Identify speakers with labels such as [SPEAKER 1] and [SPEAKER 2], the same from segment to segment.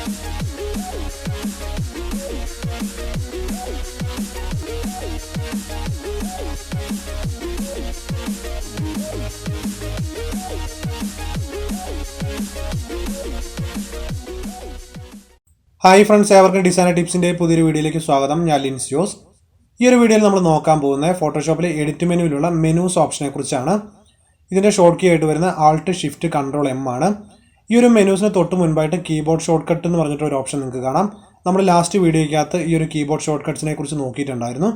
[SPEAKER 1] Hi friends, ഏവർക്കും designer ടിപ്സിൻ്റെ പുതിയൊരു വീഡിയോയിലേക്ക് സ്വാഗതം. ഞാൻ ലിൻസ് ജോസ്. ഈ ഒരു വീഡിയോയിൽ നമ്മൾ നോക്കാൻ പോകുന്നത് ഫോട്ടോഷോപ്പിലെ എഡിറ്റ് മെനുവിലുള്ള മെനൂസ് ഓപ്ഷനെ കുറിച്ചാണ്. ഇതിൻ്റെ ഷോർട്ട് കീ ആയിട്ട് വരുന്ന ആൾട്ട് ഷിഫ്റ്റ് കൺട്രോൾ എം ആണ്. ഈ ഒരു മെനൂസിന് തൊട്ട് മുൻപായിട്ട് കീബോർഡ് ഷോർട്ട് കട്ട് എന്ന് പറഞ്ഞിട്ട് ഒരു ഓപ്ഷൻ നിങ്ങൾക്ക് കാണാം. നമ്മൾ ലാസ്റ്റ് വീഡിയോയ്ക്കകത്ത് ഈ ഒരു കീബോർഡ് ഷോർട്ട് കട്ട്സിനെ കുറിച്ച് നോക്കിയിട്ടുണ്ടായിരുന്നു.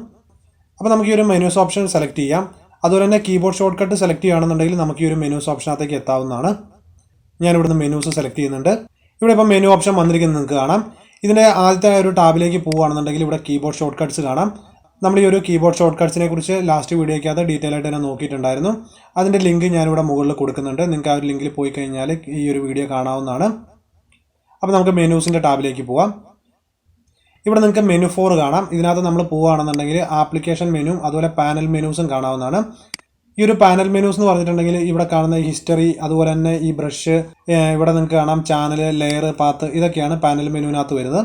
[SPEAKER 1] അപ്പോൾ നമുക്ക് ഈ ഒരു മെനൂസ് ഓപ്ഷൻ സെലക്ട് ചെയ്യാം. അതുപോലെ തന്നെ കീബോർഡ് ഷോർട്ട് കട്ട് സെലക്ട് ചെയ്യുകയാണെന്നുണ്ടെങ്കിൽ നമുക്ക് ഈ ഒരു മെനൂസ് ഓപ്ഷനകത്തേക്ക് എത്താവുന്നതാണ്. ഞാൻ ഇവിടുന്ന് മെനൂസ് സെലക്ട് ചെയ്യുന്നുണ്ട്. ഇവിടെ ഇപ്പോൾ മെനു ഓപ്ഷൻ വന്നിരിക്കുന്നത് നിങ്ങൾക്ക് കാണാം. ഇതിൻ്റെ ആദ്യത്തെ ഒരു ടാബിലേക്ക് പോവുകയാണെന്നുണ്ടെങ്കിൽ ഇവിടെ കീബോർഡ് ഷോർട്ട് കട്ട്സ് കാണാം. നമ്മൾ ഈ ഒരു കീബോർഡ് ഷോർട്ട് കട്ട്സിനെ കുറിച്ച് ലാസ്റ്റ് വീഡിയോയ്ക്കകത്ത് ഡീറ്റെയിൽ ആയിട്ട് തന്നെ നോക്കിയിട്ടുണ്ടായിരുന്നു. അതിൻ്റെ ലിങ്ക് ഞാനിവിടെ മുകളിൽ കൊടുക്കുന്നുണ്ട്. നിങ്ങൾക്ക് ആ ഒരു ലിങ്കിൽ പോയി കഴിഞ്ഞാൽ ഈ ഒരു വീഡിയോ കാണാവുന്നതാണ്. അപ്പോൾ നമുക്ക് മെനൂസിൻ്റെ ടാബിലേക്ക് പോവാം. ഇവിടെ നിങ്ങൾക്ക് മെനു 4 കാണാം. ഇതിനകത്ത് നമ്മൾ പോവുകയാണെന്നുണ്ടെങ്കിൽ ആപ്ലിക്കേഷൻ മെനു അതുപോലെ പാനൽ മെനൂസും കാണാവുന്നതാണ്. ഈ ഒരു പാനൽ മെനൂസ് എന്ന് പറഞ്ഞിട്ടുണ്ടെങ്കിൽ ഇവിടെ കാണുന്ന ഹിസ്റ്ററി അതുപോലെ തന്നെ ഈ ബ്രഷ്, ഇവിടെ നിങ്ങൾക്ക് കാണാം ചാനൽ, ലെയർ, പാത്ത്, ഇതൊക്കെയാണ് പാനൽ മെനുവിനകത്ത് വരുന്നത്.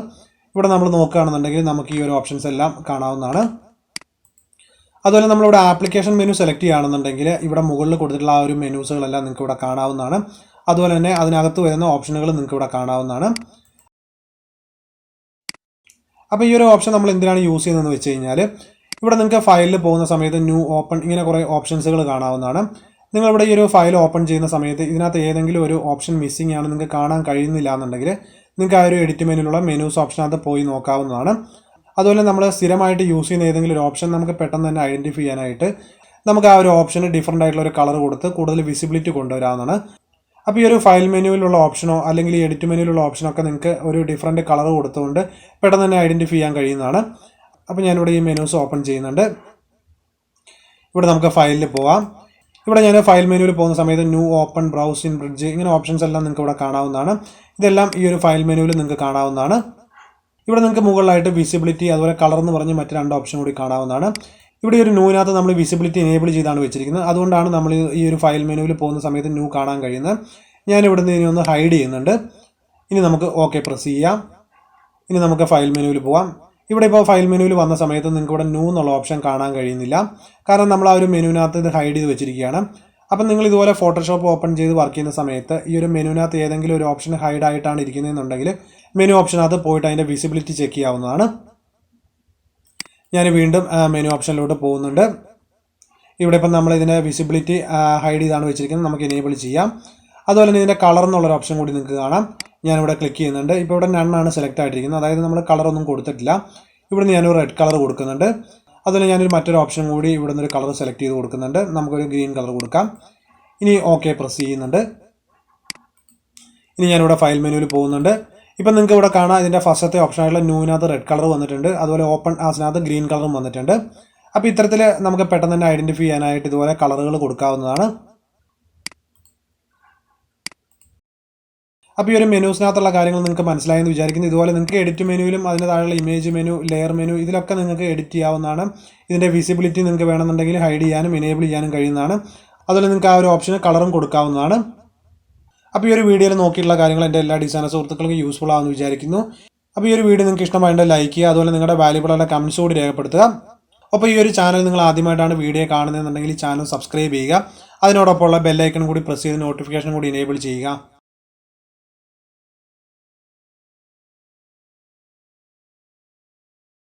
[SPEAKER 1] ഇവിടെ നമ്മൾ നോക്കുകയാണെന്നുണ്ടെങ്കിൽ നമുക്ക് ഈ ഒരു ഓപ്ഷൻസ് എല്ലാം കാണാവുന്നതാണ്. അതുപോലെ നമ്മളിവിടെ ആപ്ലിക്കേഷൻ മെനു സെലക്ട് ചെയ്യുകയാണെന്നുണ്ടെങ്കിൽ ഇവിടെ മുകളിൽ കൊടുത്തിട്ടുള്ള ആ ഒരു മെനൂസുകളെല്ലാം നിങ്ങൾക്ക് ഇവിടെ കാണാവുന്നതാണ്. അതുപോലെ തന്നെ അതിനകത്ത് വരുന്ന ഓപ്ഷനുകൾ നിങ്ങൾക്ക് ഇവിടെ കാണാവുന്നതാണ്. അപ്പോൾ ഈ ഒരു ഓപ്ഷൻ നമ്മൾ എന്തിനാണ് യൂസ് ചെയ്യുന്നതെന്ന് വെച്ച് കഴിഞ്ഞാൽ ഇവിടെ നിങ്ങൾക്ക് ഫയലിൽ പോകുന്ന സമയത്ത് ന്യൂ ഓപ്പൺ ഇങ്ങനെ കുറേ ഓപ്ഷൻസുകൾ കാണാവുന്നതാണ്. നിങ്ങളിവിടെ ഈ ഒരു ഫയൽ ഓപ്പൺ ചെയ്യുന്ന സമയത്ത് ഇതിനകത്ത് ഏതെങ്കിലും ഒരു ഓപ്ഷൻ മിസ്സിംഗ് ആണ് നിങ്ങൾക്ക് കാണാൻ കഴിയുന്നില്ല എന്നുണ്ടെങ്കിൽ നിങ്ങൾക്ക് ആ ഒരു എഡിറ്റ് മെനുവിലുള്ള മെനൂസ് ഓപ്ഷനകത്ത് പോയി നോക്കാവുന്നതാണ്. അതുപോലെ നമ്മൾ സ്ഥിരമായിട്ട് യൂസ് ചെയ്യുന്ന ഏതെങ്കിലും ഒരു ഓപ്ഷൻ നമുക്ക് പെട്ടെന്ന് തന്നെ ഐഡൻറ്റിഫൈ ചെയ്യാനായിട്ട് നമുക്ക് ആ ഒരു ഓപ്ഷന് ഡിഫറൻ്റ് ആയിട്ടുള്ള ഒരു കളർ കൊടുത്ത് കൂടുതൽ വിസിബിലിറ്റി കൊണ്ടുവരാവുന്നതാണ്. അപ്പോൾ ഈ ഒരു ഫയൽ മെനുവിലുള്ള ഓപ്ഷനോ അല്ലെങ്കിൽ ഈ എഡിറ്റ് മെനുവിലുള്ള ഓപ്ഷനോ ഒക്കെ നിങ്ങൾക്ക് ഒരു ഡിഫറൻറ്റ് കളർ കൊടുത്തുകൊണ്ട് പെട്ടെന്ന് തന്നെ ഐഡൻറ്റിഫൈ ചെയ്യാൻ കഴിയുന്നതാണ്. അപ്പോൾ ഞാനിവിടെ ഈ മെനൂസ് ഓപ്പൺ ചെയ്യുന്നുണ്ട്. ഇവിടെ നമുക്ക് ഫയലിൽ പോവാം. ഇവിടെ ഞാൻ ഫയൽ മെനുവിൽ പോകുന്ന സമയത്ത് new, open, browse in bridge ഇങ്ങനെ ഓപ്ഷൻസ് എല്ലാം നിങ്ങൾക്ക് ഇവിടെ കാണാവുന്നതാണ്. ഇതെല്ലാം ഈ ഒരു ഫയൽ മെനുവിൽ നിങ്ങൾക്ക് കാണാവുന്നതാണ്. ഇവിടെ നിങ്ങൾക്ക് മുകളിലായിട്ട് വിസിബിലിറ്റി അതുപോലെ കളർ എന്ന് പറഞ്ഞ് മറ്റ് 2 ഓപ്ഷൻ കൂടി കാണാവുന്നതാണ്. ഇവിടെ ഒരു ന്യൂവിനകത്ത് നമ്മൾ വിസിബിലിറ്റി എനേബിൾ ചെയ്താണ് വെച്ചിരിക്കുന്നത്. അതുകൊണ്ടാണ് നമ്മൾ ഈ ഒരു ഫയൽ മെനുവിൽ പോകുന്ന സമയത്ത് ന്യൂ കാണാൻ കഴിയുന്നത്. ഞാൻ ഇവിടുന്ന് ഇനി ഒന്ന് ഹൈഡ് ചെയ്യുന്നുണ്ട്. ഇനി നമുക്ക് ഓക്കെ പ്രസ് ചെയ്യാം. ഇനി നമുക്ക് ഫയൽ മെനുവിൽ പോവാം. ഇവിടെ ഇപ്പോൾ ഫയൽ മെനുവിൽ വന്ന സമയത്ത് നിങ്ങൾക്ക് ഇവിടെ ന്യൂ എന്നുള്ള ഓപ്ഷൻ കാണാൻ കഴിയുന്നില്ല. കാരണം നമ്മൾ ആ ഒരു മെനുവിനകത്ത് ഇത് ഹൈഡ് ചെയ്ത് വെച്ചിരിക്കുകയാണ്. അപ്പം നിങ്ങൾ ഇതുപോലെ ഫോട്ടോഷോപ്പ് ഓപ്പൺ ചെയ്ത് വർക്ക് ചെയ്യുന്ന സമയത്ത് ഈ ഒരു മെനുവിനകത്ത് ഏതെങ്കിലും ഒരു ഓപ്ഷൻ ഹൈഡ് ആയിട്ടാണ് ഇരിക്കുന്നതെന്നുണ്ടെങ്കിൽ മെനു ഓപ്ഷനകത്ത് പോയിട്ട് അതിൻ്റെ വിസിബിലിറ്റി ചെക്ക് ചെയ്യാവുന്നതാണ്. ഞാൻ വീണ്ടും മെനു ഓപ്ഷനിലോട്ട് പോകുന്നുണ്ട്. ഇവിടെ ഇപ്പം നമ്മൾ ഇതിൻ്റെ വിസിബിലിറ്റി ഹൈഡ് ചെയ്താണ് വെച്ചിരിക്കുന്നത്. നമുക്ക് എനേബിൾ ചെയ്യാം. അതുപോലെ തന്നെ ഇതിൻ്റെ കളർ എന്നുള്ളൊരു ഓപ്ഷൻ കൂടി നിങ്ങൾക്ക് കാണാം. ഞാനിവിടെ ക്ലിക്ക് ചെയ്യുന്നുണ്ട്. ഇപ്പോൾ ഇവിടെ നണ്ണാണ് സെലക്ട് ആയിട്ടിരിക്കുന്നത്. അതായത് നമ്മൾ കളറൊന്നും കൊടുത്തിട്ടില്ല. ഇവിടുന്ന് ഞാനൊരു റെഡ് കളർ കൊടുക്കുന്നുണ്ട്. അതുപോലെ ഞാനൊരു മറ്റൊരു ഓപ്ഷൻ കൂടി ഇവിടെ നിന്നൊരു കളർ സെലക്ട് ചെയ്ത് കൊടുക്കുന്നുണ്ട്. നമുക്കൊരു ഗ്രീൻ കളർ കൊടുക്കാം. ഇനി ഓക്കെ പ്രസ് ചെയ്യുന്നുണ്ട്. ഇനി ഞാനിവിടെ ഫയൽ മെനുവിൽ പോകുന്നുണ്ട്. ഇപ്പം നിങ്ങൾക്ക് ഇവിടെ കാണാം ഇതിൻ്റെ ഫസ്റ്റത്തെ ഓപ്ഷനായിട്ടുള്ള ന്യൂവിനകത്ത് റെഡ് കളർ വന്നിട്ടുണ്ട്. അതുപോലെ ഓപ്പൺ ആസിനകത്ത് ഗ്രീൻ കളറും വന്നിട്ടുണ്ട്. അപ്പോൾ ഇത്തരത്തിൽ നമുക്ക് പെട്ടെന്ന് തന്നെ ഐഡൻറ്റിഫൈ ചെയ്യാനായിട്ട് ഇതുപോലെ കളറുകൾ കൊടുക്കാവുന്നതാണ്. അപ്പോൾ ഈ ഒരു മെനൂസിനകത്തുള്ള കാര്യങ്ങൾ നിങ്ങൾക്ക് മനസ്സിലായെന്ന് വിചാരിക്കുന്നു. ഇതുപോലെ നിങ്ങൾക്ക് എഡിറ്റ് മെനുവിലും അതിന് താഴെയുള്ള ഇമേജ് മെനു, ലെയർ മെനു ഇതിലൊക്കെ നിങ്ങൾക്ക് എഡിറ്റ് ചെയ്യാവുന്നതാണ്. ഇതിൻ്റെ വിസിബിലിറ്റി നിങ്ങൾക്ക് വേണമെന്നുണ്ടെങ്കിൽ ഹൈഡ് ചെയ്യാനും എനേബിൾ ചെയ്യാനും കഴിയുന്നതാണ്. അതുപോലെ നിങ്ങൾക്ക് ആ ഒരു ഓപ്ഷന് കളറും കൊടുക്കാവുന്നതാണ്. അപ്പോൾ ഈ ഒരു വീഡിയോയിൽ നോക്കിയിട്ടുള്ള കാര്യങ്ങൾ എൻ്റെ എല്ലാ ഡിസൈനർ സുഹൃത്തുക്കൾക്കും യൂസ്ഫുൾ ആവുമെന്ന് വിചാരിക്കുന്നു. അപ്പോൾ ഈ ഒരു വീഡിയോ നിങ്ങൾക്ക് ഇഷ്ടമായിട്ട് ലൈക്ക് ചെയ്യുക. അതുപോലെ നിങ്ങളുടെ വാല്യുബിൾ ആയിട്ടുള്ള കമൻസ് കൂടി രേഖപ്പെടുത്തുക. അപ്പോൾ ഈ ഒരു ചാനൽ നിങ്ങൾ ആദ്യമായിട്ടാണ് വീഡിയോ കാണുന്നതെന്നുണ്ടെങ്കിൽ ഈ ചാനൽ സബ്സ്ക്രൈബ് ചെയ്യുക. അതിനോടൊപ്പമുള്ള ബെല്ലൈക്കൺ കൂടി പ്രസ് ചെയ്ത് നോട്ടിഫിക്കേഷൻ കൂടി എനേബിൾ ചെയ്യുക.